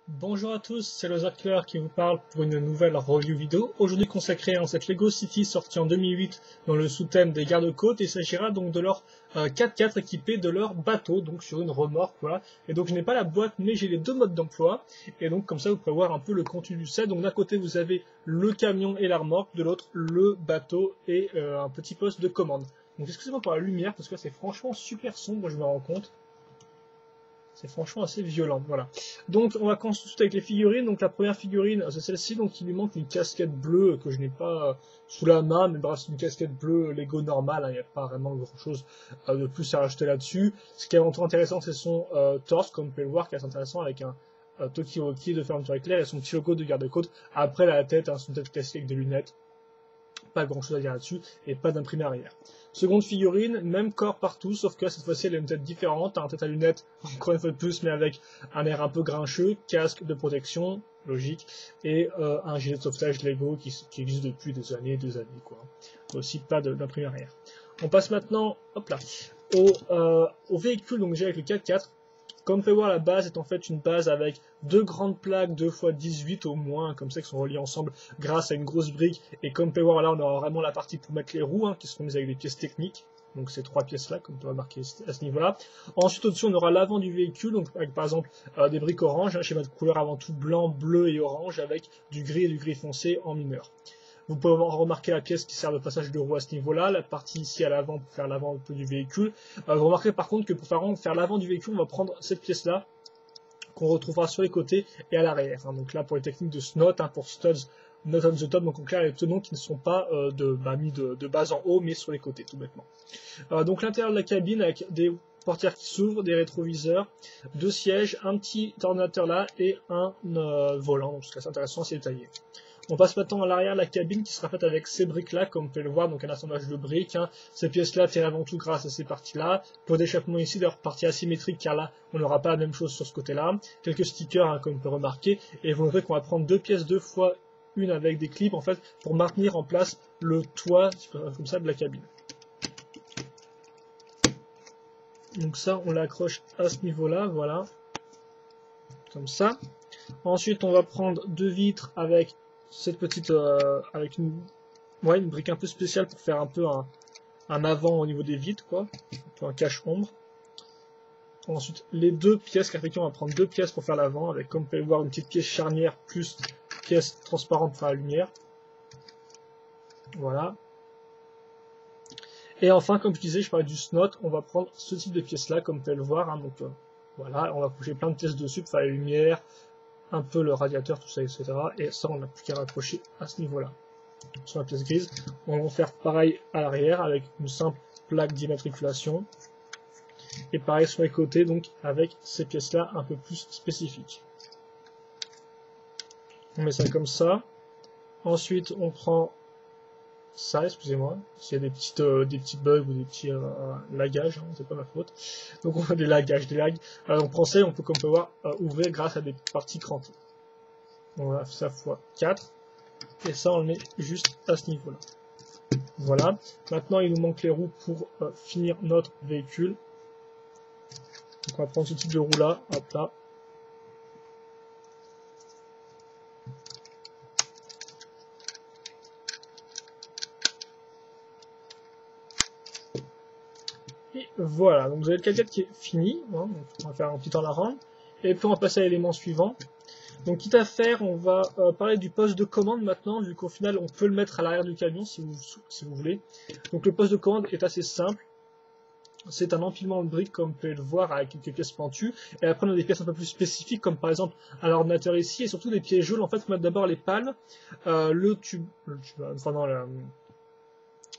Bonjour à tous, c'est Lozarcler qui vous parle pour une nouvelle review vidéo, aujourd'hui consacrée à cette Lego City sortie en 2008 dans le sous-thème des gardes-côtes. Il s'agira donc de leur 4x4 équipés de leur bateau, donc sur une remorque, voilà. Et donc je n'ai pas la boîte, mais j'ai les deux modes d'emploi, et donc comme ça vous pouvez voir un peu le contenu du set. Donc d'un côté vous avez le camion et la remorque, de l'autre le bateau et un petit poste de commande. Donc excusez-moi pour la lumière, parce que c'est franchement super sombre, je me rends compte. C'est franchement assez violent, voilà. Donc on va commencer tout de suite avec les figurines. Donc la première figurine, c'est celle-ci, donc il lui manque une casquette bleue que je n'ai pas sous la main, mais bref, c'est une casquette bleue Lego normale, il n'y a pas vraiment grand-chose de plus à rajouter là-dessus. Ce qui est avant tout intéressant, c'est son torse, comme vous pouvez le voir, qui est assez intéressant, avec un Tokiwoki de fermeture éclair et son petit logo de garde-côte. Après la tête, son tête classique avec des lunettes. Pas grand chose à dire là-dessus, et pas d'imprimé arrière. Seconde figurine, même corps partout, sauf que cette fois-ci elle a une tête différente, un tête à lunettes, encore une fois de plus, mais avec un air un peu grincheux, casque de protection, logique, et un gilet de sauvetage Lego qui existe depuis des années, quoi. Aussi pas d'imprimé arrière. On passe maintenant, hop là, au véhicule, donc j'ai avec le 4x4. Comme vous pouvez voir, la base est en fait une base avec deux grandes plaques 2x18 au moins, comme ça, qui sont reliées ensemble grâce à une grosse brique. Et comme vous pouvez voir, là, on aura vraiment la partie pour mettre les roues, qui seront mises avec des pièces techniques. Donc ces trois pièces-là, comme tu vas remarquer à ce niveau-là. Ensuite, au-dessus, on aura l'avant du véhicule, donc avec par exemple des briques orange, schéma de couleur avant tout blanc, bleu et orange, avec du gris et du gris foncé en mineur. Vous pouvez remarquer la pièce qui sert de passage de roue à ce niveau-là, la partie ici à l'avant pour faire l'avant du véhicule. Vous remarquez par contre que pour faire l'avant du véhicule, on va prendre cette pièce-là, qu'on retrouvera sur les côtés et à l'arrière. Donc là, pour les techniques de snot, pour studs, not on the top, donc en clair, les tenons qui ne sont pas mis de base en haut, mais sur les côtés, tout bêtement. Donc l'intérieur de la cabine avec des portières qui s'ouvrent, des rétroviseurs, deux sièges, un petit ordinateur là et un volant, donc c'est assez intéressant, c'est détaillé. On passe maintenant à l'arrière de la cabine qui sera faite avec ces briques-là, comme vous pouvez le voir, donc un assemblage de briques. Ces pièces-là tiennent avant tout grâce à ces parties-là. Pour d'échappement ici, leur partie asymétrique, car là, on n'aura pas la même chose sur ce côté-là. Quelques stickers, comme on peut remarquer. Et vous verrez qu'on va prendre deux pièces, deux fois une avec des clips, en fait, pour maintenir en place le toit, comme ça, de la cabine. Donc ça, on l'accroche à ce niveau-là, voilà. Comme ça. Ensuite, on va prendre deux vitres avec cette petite, avec une brique un peu spéciale pour faire un peu un avant au niveau des vitres, quoi, un peu un cache-ombre. Ensuite, les deux pièces, car effectivement, on va prendre deux pièces pour faire l'avant, avec, comme vous pouvez le voir, une petite pièce charnière plus pièce transparente pour la lumière. Voilà. Et enfin, comme je disais, je parlais du snot, on va prendre ce type de pièce-là, comme vous pouvez le voir. Donc voilà, on va coucher plein de pièces dessus pour faire la lumière, un peu le radiateur, tout ça, etc. Et ça, on n'a plus qu'à raccrocher à ce niveau-là. Sur la pièce grise, on va faire pareil à l'arrière avec une simple plaque d'immatriculation. Et pareil sur les côtés, donc avec ces pièces-là un peu plus spécifiques. On met ça comme ça. Ensuite, on prend ça, excusez-moi, s'il y a des petits bugs ou des petits lagages, c'est pas ma faute. Donc on fait des lagages, des lags. On prend ça et on peut, comme on peut voir, ouvrir grâce à des parties crantées. On va faire ça x 4. Et ça, on le met juste à ce niveau-là. Voilà. Maintenant, il nous manque les roues pour finir notre véhicule. Donc on va prendre ce type de roue là, hop là. Et voilà, donc vous avez le 4x4 qui est fini, donc on va faire un petit temps à la rendre. Et puis on va passer à l'élément suivant. Donc quitte à faire, on va parler du poste de commande maintenant, vu qu'au final on peut le mettre à l'arrière du camion si vous voulez. Donc le poste de commande est assez simple. C'est un empilement de briques comme vous pouvez le voir avec quelques pièces pentues. Et après on a des pièces un peu plus spécifiques comme par exemple un ordinateur ici et surtout des pièces jaunes. En fait, on met d'abord les palmes,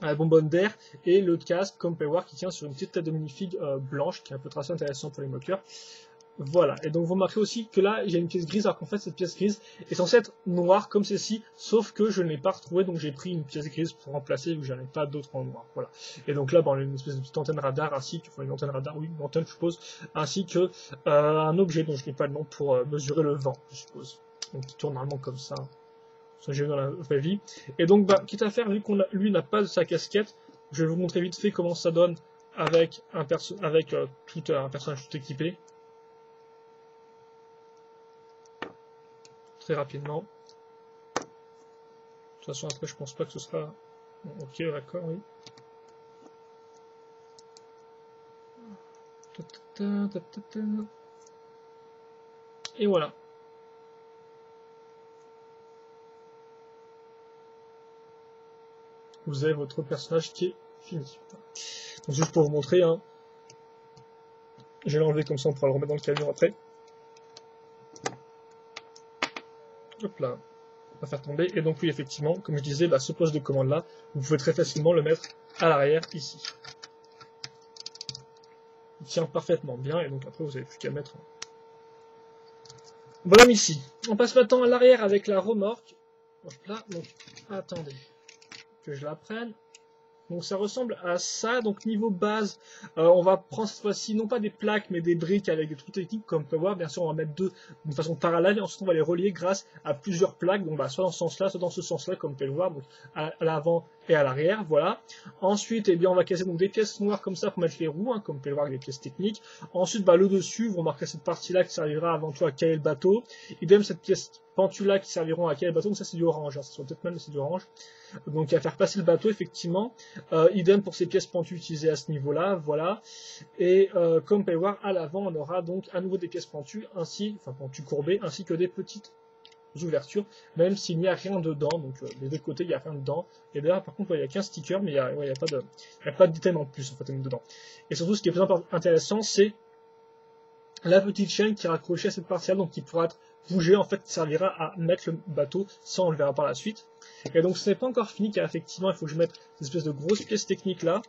la bonbonne d'air et le casque comme vous pouvez voir qui tient sur une petite tête de minifig blanche qui est un peu tracé intéressant pour les moqueurs. Voilà, et donc vous remarquez aussi que là, il y a une pièce grise, alors qu'en fait, cette pièce grise est censée être noire comme celle-ci, sauf que je ne l'ai pas retrouvée, donc j'ai pris une pièce grise pour remplacer, vu que j'en ai pas d'autres en noir, voilà. Et donc là, on a une espèce de petite antenne radar, une antenne radar, oui, une antenne, je suppose, ainsi que un objet dont je n'ai pas le nom pour mesurer le vent, je suppose. Donc qui tourne normalement comme ça, j'ai vu dans la vraie vie. Et donc, quitte à faire, vu qu'on lui n'a pas de sa casquette, je vais vous montrer vite fait comment ça donne avec un personnage tout équipé. très rapidement. De toute façon, après, je pense pas que ce sera... Bon, ok, d'accord, oui. Et voilà. Vous avez votre personnage qui est fini. Donc, juste pour vous montrer, hein, je vais l'enlever comme ça, on pourra le remettre dans le camion après. Hop là, on va faire tomber. Et donc oui, effectivement, comme je disais, bah, ce poste de commande là, vous pouvez très facilement le mettre à l'arrière ici. Il tient parfaitement bien et donc après vous n'avez plus qu'à mettre. Voilà ici. On passe maintenant à l'arrière avec la remorque. Hop là, donc attendez que je la prenne. Donc ça ressemble à ça, donc niveau base, on va prendre cette fois-ci non pas des plaques mais des briques avec des trucs techniques comme on peut voir, bien sûr on va mettre deux de façon parallèle et ensuite on va les relier grâce à plusieurs plaques, donc bah, soit dans ce sens-là, soit dans ce sens-là comme vous pouvez le voir, donc à l'avant et à l'arrière, voilà. Ensuite, eh bien, on va casser donc des pièces noires comme ça pour mettre les roues, hein, comme vous pouvez le voir avec des pièces techniques. Ensuite, bah, le dessus, vous remarquerez cette partie-là qui servira avant tout à caler le bateau. Idem cette pièce pentue-là qui serviront à caler le bateau, donc ça c'est du orange, hein, ça soit peut-être mal mais c'est du orange. Donc à faire passer le bateau effectivement. Idem pour ces pièces pentues utilisées à ce niveau-là, voilà. Et comme vous pouvez le voir à l'avant, on aura donc à nouveau des pièces pentues, enfin pentues courbées, ainsi que des petites ouvertures, même s'il n'y a rien dedans, donc des deux côtés il n'y a rien dedans. Et d'ailleurs par contre il n'y a qu'un sticker, mais il n'y a pas de détail en plus en fait dedans. Et surtout ce qui est plus intéressant, c'est la petite chaîne qui est raccrochée à cette partie-là, donc qui pourra être bougée, en fait servira à mettre le bateau, ça on le verra par la suite. Et donc ce n'est pas encore fini car effectivement il faut que je mette cette espèce de grosses pièces techniques là,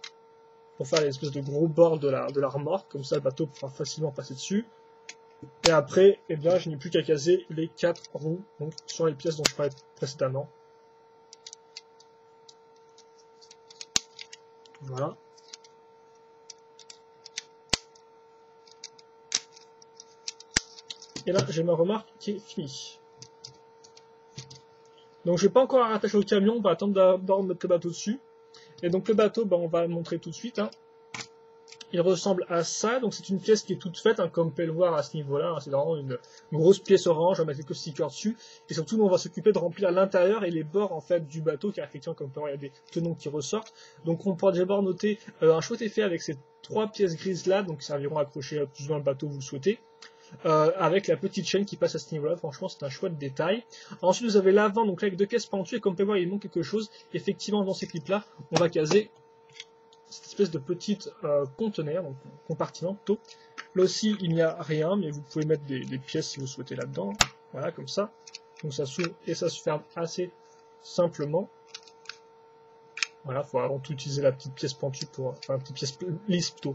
pour faire l'espèce de gros bord de la remorque, comme ça le bateau pourra facilement passer dessus. Et après, eh bien, je n'ai plus qu'à caser les 4 roues donc, sur les pièces dont je parlais précédemment. Voilà. Et là, j'ai ma remorque qui est finie. Donc, je ne vais pas encore la rattacher au camion, on va attendre d'abord de mettre le bateau dessus. Et donc, le bateau, ben, on va le montrer tout de suite. Hein. Il ressemble à ça, donc c'est une pièce qui est toute faite, hein, comme vous pouvez le voir à ce niveau-là, hein, c'est vraiment une grosse pièce orange, on va mettre quelques stickers dessus, et surtout nous on va s'occuper de remplir l'intérieur et les bords en fait du bateau, car effectivement comme vous pouvez voir il y a des tenons qui ressortent, donc on pourra d'abord noter un chouette effet avec ces 3 pièces grises là, donc qui serviront à accrocher plus ou moins le bateau vous le souhaitez, avec la petite chaîne qui passe à ce niveau-là, franchement c'est un chouette détail. Ensuite vous avez l'avant, donc là avec 2 caisses pentues, et comme vous pouvez voir il manque quelque chose, effectivement dans ces clips là, on va caser cette espèce de petite conteneur, donc compartiment plutôt. Là aussi, il n'y a rien, mais vous pouvez mettre des pièces si vous souhaitez là-dedans. Voilà, comme ça. Donc ça s'ouvre et ça se ferme assez simplement. Voilà, il faut avant tout utiliser la petite pièce pentue enfin la petite pièce lisse plutôt,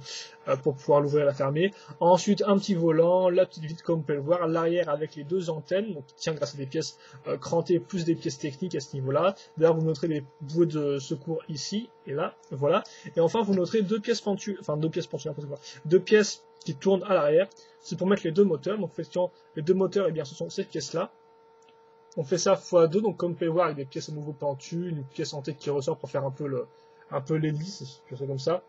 pour pouvoir l'ouvrir et la fermer. Ensuite, un petit volant, la petite vitre comme vous pouvez le voir, l'arrière avec les 2 antennes, donc qui tient grâce à des pièces crantées plus des pièces techniques à ce niveau-là. D'ailleurs, vous noterez des bouées de secours ici et là, voilà. Et enfin, vous noterez 2 pièces pentues, enfin 2 pièces pentues, n'importe quoi, 2 pièces qui tournent à l'arrière. C'est pour mettre les 2 moteurs. Donc effectivement, les 2 moteurs, eh bien, ce sont ces pièces-là. On fait ça x2, donc comme vous pouvez voir, avec des pièces à nouveau pentues, une pièce en tête qui ressort pour faire un peu l'hélice, je fais comme ça.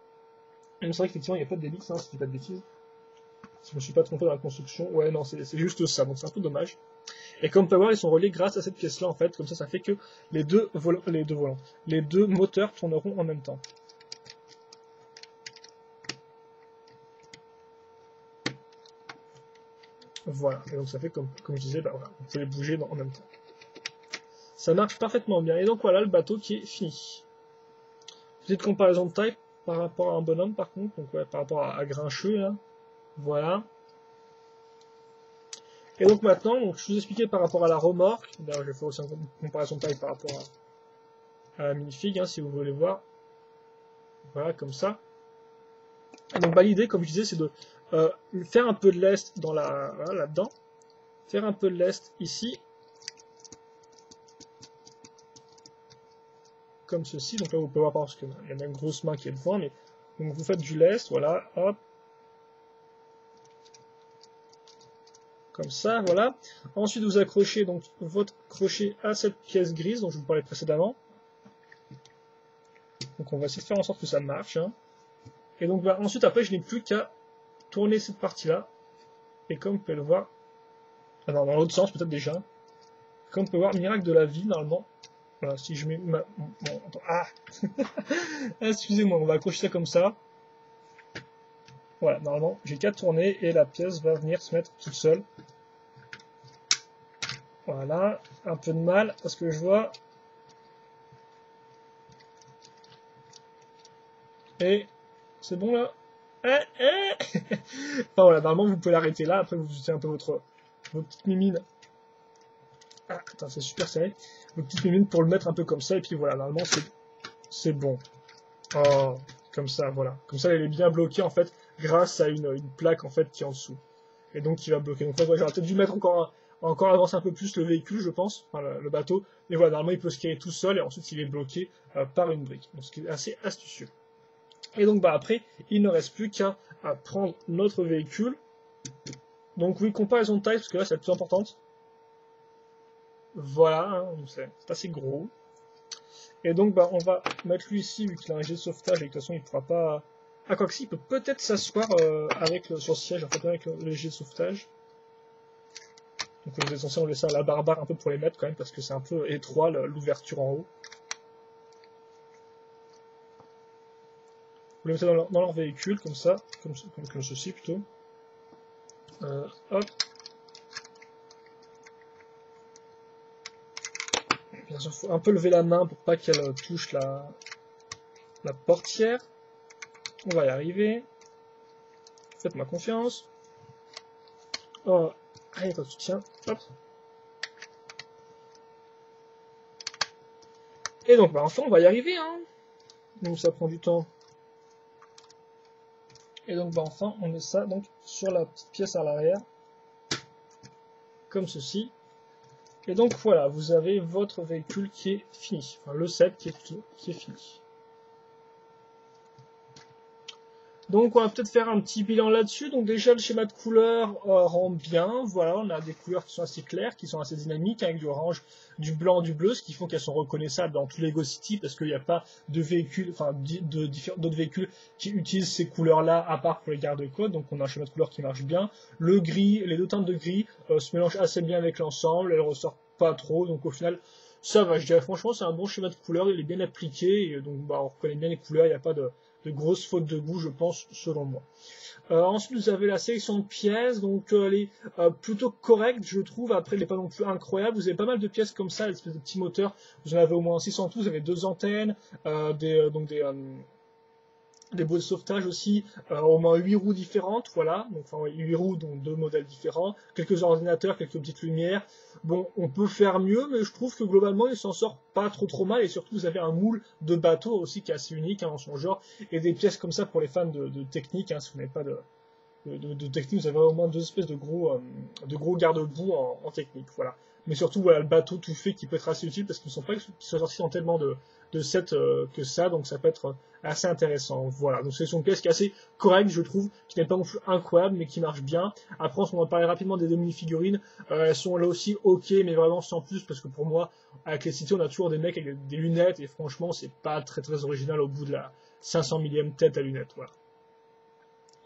Et c'est vrai qu'effectivement, il n'y a pas d'hélice, hein, si je dis pas de bêtises. Si je me suis pas trompé dans la construction, ouais, non, c'est juste ça, donc c'est un peu dommage. Et comme vous pouvez voir, ils sont reliés grâce à cette pièce-là, en fait, comme ça fait que les deux moteurs tourneront en même temps. Voilà, et donc ça fait comme je disais, bah voilà, vous pouvez les bouger en même temps. Ça marche parfaitement bien, et donc voilà le bateau qui est fini. Petite comparaison de taille par rapport à un bonhomme par contre, donc ouais, par rapport à Grincheux, là. Voilà. Et donc maintenant, donc, je vous expliquais par rapport à la remorque, d'ailleurs je vais faire aussi une comparaison de taille par rapport à la minifig, hein, si vous voulez voir. Voilà, comme ça. Et donc bah, l'idée, comme je disais, c'est de faire un peu de lest dans là-dedans, faire un peu de lest ici, comme ceci. Donc là vous pouvez voir parce qu'il y a une grosse main qui est devant, mais donc vous faites du lest, voilà, hop, comme ça, voilà. Ensuite vous accrochez donc votre crochet à cette pièce grise dont je vous parlais précédemment. Donc on va essayer de faire en sorte que ça marche. Hein. Et donc bah, ensuite après je n'ai plus qu'à tourner cette partie là. Et comme vous pouvez le voir, dans l'autre sens peut-être déjà. Comme on peut voir, miracle de la vie, normalement. Voilà, si je mets ma... Bon, attends, ah excusez-moi, on va accrocher ça comme ça. Voilà, normalement, j'ai qu'à tourner et la pièce va venir se mettre toute seule. Voilà, un peu de mal, parce que je vois... Et... C'est bon, là? Enfin, voilà, normalement, vous pouvez l'arrêter là. Après, vous utilisez un peu vos petites mimines. Ah, attends, c'est super serré. Vos petites mimines pour le mettre un peu comme ça. Et puis voilà, normalement, c'est bon. Oh, comme ça, voilà. Comme ça, elle est bien bloquée, en fait, grâce à une plaque, en fait, qui est en dessous. Et donc, qui va bloquer. Donc, j'aurais peut-être dû mettre encore avancer un peu plus le véhicule, je pense, enfin, le bateau. Mais voilà, normalement, il peut se créer tout seul, et ensuite, il est bloqué par une brique. Donc, ce qui est assez astucieux. Et donc, bah, après, il ne reste plus qu'à prendre notre véhicule. Donc, oui, comparaison de taille, parce que là, c'est la plus importante. Voilà, hein, c'est assez gros. Et donc, bah, on va mettre lui ici, vu qu'il a un jet de sauvetage, et que de toute façon, il ne pourra pas... Ah, quoi que si, il peut peut-être s'asseoir sur le siège, en fait, avec le jet de sauvetage. Donc, vous êtes censé laisser à la barbare un peu pour les mettre, quand même, parce que c'est un peu étroit, l'ouverture en haut. Vous les mettez dans leur véhicule, comme ça, comme ceci, plutôt. Hop. Bien sûr, il faut un peu lever la main pour pas qu'elle touche la portière. On va y arriver. Faites-moi confiance. Oh, allez, toi, soutien. Hop. Et donc, bah, enfin, on va y arriver, hein. Donc, ça prend du temps. Et donc, bah, enfin, on met ça donc sur la petite pièce à l'arrière. Comme ceci. Et donc, voilà, vous avez votre véhicule qui est fini. Enfin, le set qui est fini. Donc on va peut-être faire un petit bilan là-dessus. Donc déjà le schéma de couleurs rend bien. Voilà, on a des couleurs qui sont assez claires, qui sont assez dynamiques, avec du orange, du blanc, du bleu, ce qui font qu'elles sont reconnaissables dans tous les Go City, parce qu'il n'y a pas de véhicules, enfin d'autres véhicules qui utilisent ces couleurs-là, à part pour les gardes-côtes. Donc on a un schéma de couleurs qui marche bien. Le gris, les deux teintes de gris se mélangent assez bien avec l'ensemble, elles ressortent pas trop, donc au final ça va, je dirais franchement c'est un bon schéma de couleurs, il est bien appliqué, et donc bah, on reconnaît bien les couleurs, il n'y a pas de grosses fautes de goût, je pense, selon moi. Ensuite, vous avez la sélection de pièces, donc elle est plutôt correcte, je trouve. Après, elle n'est pas non plus incroyable. Vous avez pas mal de pièces comme ça, l'espèce de petits moteurs. Vous en avez au moins 6 en tout. Vous avez 2 antennes, des bouées de sauvetage aussi, au moins 8 roues différentes, voilà, donc enfin 8 roues dont 2 modèles différents, quelques ordinateurs, quelques petites lumières. Bon, on peut faire mieux, mais je trouve que globalement il s'en sort pas trop mal, et surtout vous avez un moule de bateau aussi qui est assez unique dans son genre, et des pièces comme ça pour les fans de technique, si vous n'avez pas de technique, vous avez au moins 2 espèces de gros garde-boue en technique, voilà. Mais surtout, voilà, le bateau tout fait qui peut être assez utile, parce qu'ils ne sont pas qu'ils soient sortis dans tellement de sets que ça, donc ça peut être assez intéressant. Voilà, donc c'est une pièce qui est assez correcte, je trouve, qui n'est pas non plus incroyable, mais qui marche bien. Après, on va parler rapidement des mini-figurines. Elles sont là aussi ok, mais vraiment sans plus, parce que pour moi, avec les cités, on a toujours des mecs avec des lunettes, et franchement, c'est pas très original au bout de la 500 millième tête à lunettes, voilà.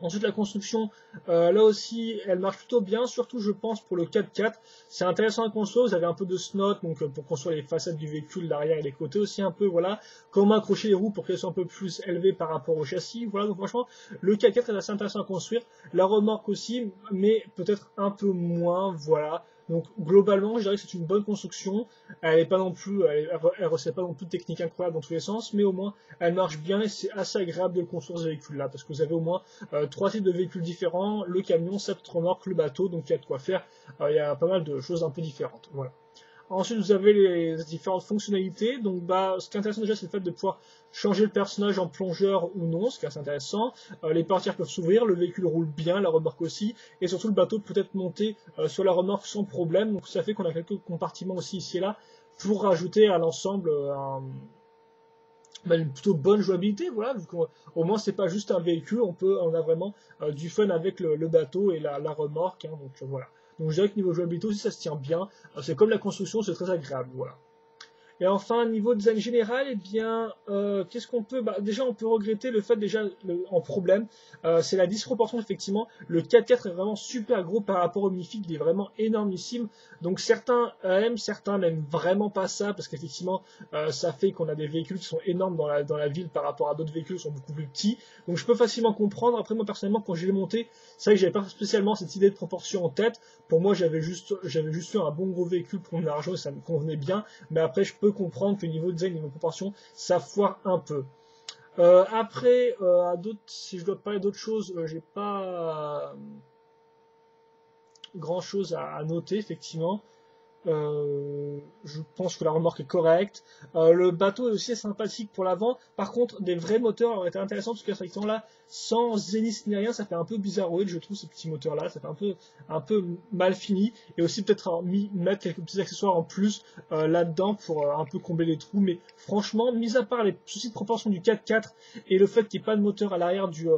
Ensuite, la construction, là aussi, elle marche plutôt bien, surtout je pense pour le 4x4. C'est intéressant à construire, vous avez un peu de snot, donc pour construire les façades du véhicule, l'arrière et les côtés aussi un peu, voilà. Comment accrocher les roues pour qu'elles soient un peu plus élevées par rapport au châssis, voilà. Donc franchement, le 4x4 est assez intéressant à construire. La remorque aussi, mais peut-être un peu moins, voilà. Donc globalement, je dirais que c'est une bonne construction. Elle est pas non plus, elle recèle pas non plus de technique incroyable dans tous les sens, mais au moins elle marche bien, et c'est assez agréable de construire ce véhicule-là, parce que vous avez au moins 3 types de véhicules différents, le camion, cette remorque, le bateau, donc il y a de quoi faire. Il y a pas mal de choses un peu différentes. Voilà. Ensuite, vous avez les différentes fonctionnalités. Donc, bah, ce qui est intéressant déjà, c'est le fait de pouvoir changer le personnage en plongeur ou non, ce qui est assez intéressant. Les portières peuvent s'ouvrir, le véhicule roule bien, la remorque aussi, et surtout le bateau peut être monté sur la remorque sans problème. Donc, ça fait qu'on a quelques compartiments aussi ici et là pour rajouter à l'ensemble une plutôt bonne jouabilité, voilà, vu qu'au moins c'est pas juste un véhicule, on a vraiment du fun avec le bateau et la remorque, hein, donc voilà. Donc je dirais que niveau jouabilité aussi ça se tient bien, c'est comme la construction, c'est très agréable, voilà. Et enfin, niveau design général, eh bien, qu'est-ce qu'on peut... Bah, déjà, on peut regretter le fait, déjà, en problème, c'est la disproportion, effectivement. Le 4x4 est vraiment super gros par rapport au Mythique, il est vraiment énormissime. Donc certains aiment, certains n'aiment vraiment pas ça, parce qu'effectivement, ça fait qu'on a des véhicules qui sont énormes dans la ville par rapport à d'autres véhicules qui sont beaucoup plus petits. Donc je peux facilement comprendre. Après, moi, personnellement, quand je l'ai monté, c'est vrai que j'avais pas spécialement cette idée de proportion en tête. Pour moi, j'avais juste eu un bon gros véhicule pour mon argent et ça me convenait bien. Mais après, je peux comprendre que niveau design, niveau proportion, ça foire un peu. Après, si je dois parler d'autres choses, j'ai pas grand chose à noter, effectivement. Je pense que la remorque est correcte. Le bateau est aussi sympathique pour l'avant. Par contre, des vrais moteurs auraient été intéressants parce qu'effectivement là, sans hélice ni rien, ça fait un peu bizarroïde, je trouve, ces petits moteurs-là. Ça fait un peu mal fini. Et aussi peut-être mettre quelques petits accessoires en plus là-dedans pour un peu combler les trous. Mais franchement, mis à part les soucis de proportion du 4x4 et le fait qu'il n'y ait pas de moteur à l'arrière du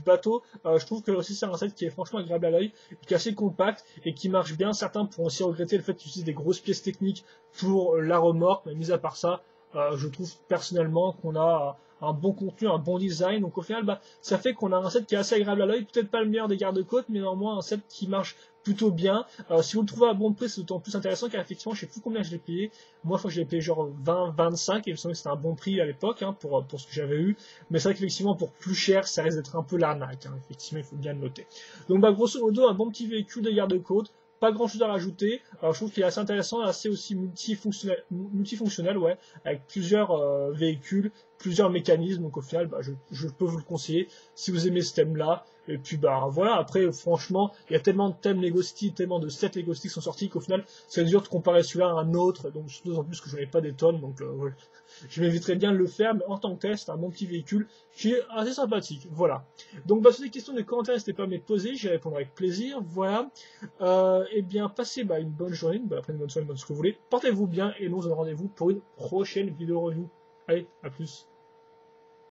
bateau, je trouve que aussi c'est un set qui est franchement agréable à l'œil, qui est assez compact et qui marche bien. Certains pourront aussi regretter le fait d'utiliser des grosses pièces techniques pour la remorque, mais mis à part ça, je trouve personnellement qu'on a un bon contenu, un bon design. Donc au final, bah, ça fait qu'on a un set qui est assez agréable à l'œil, peut-être pas le meilleur des garde-côtes, mais néanmoins un set qui marche plutôt bien. Si vous le trouvez à bon prix, c'est d'autant plus intéressant car effectivement, je sais plus combien je l'ai payé. Moi, je crois que je l'ai payé genre 20, 25 et il me semble que c'était un bon prix à l'époque hein, pour ce que j'avais eu. Mais c'est vrai qu'effectivement, pour plus cher, ça risque d'être un peu l'arnaque. Hein. Effectivement, il faut bien le noter. Donc bah, grosso modo, un bon petit véhicule de garde-côte. Pas grand chose à rajouter. Alors, je trouve qu'il est assez intéressant, assez aussi multifonctionnel ouais, avec plusieurs véhicules, plusieurs mécanismes. Donc au final, bah, je peux vous le conseiller si vous aimez ce thème-là. Et puis bah voilà, après franchement, il y a tellement de thèmes Lego City, tellement de sets Lego City qui sont sortis qu'au final, c'est dur de comparer celui-là à un autre. Donc surtout en plus que je n'en ai pas des tonnes, donc ouais, je m'éviterais bien de le faire, mais en tant que tel, c'est un bon petit véhicule qui est assez sympathique. Voilà. Donc bah, sur des questions de commentaires, n'hésitez pas à me les poser, j'y répondrai avec plaisir. Voilà. Eh bien, passez bah, une bonne journée, une bonne après-midi, une bonne soirée, une bonne ce que vous voulez. Portez-vous bien et nous on se donne rendez-vous pour une prochaine vidéo review. Allez, à plus.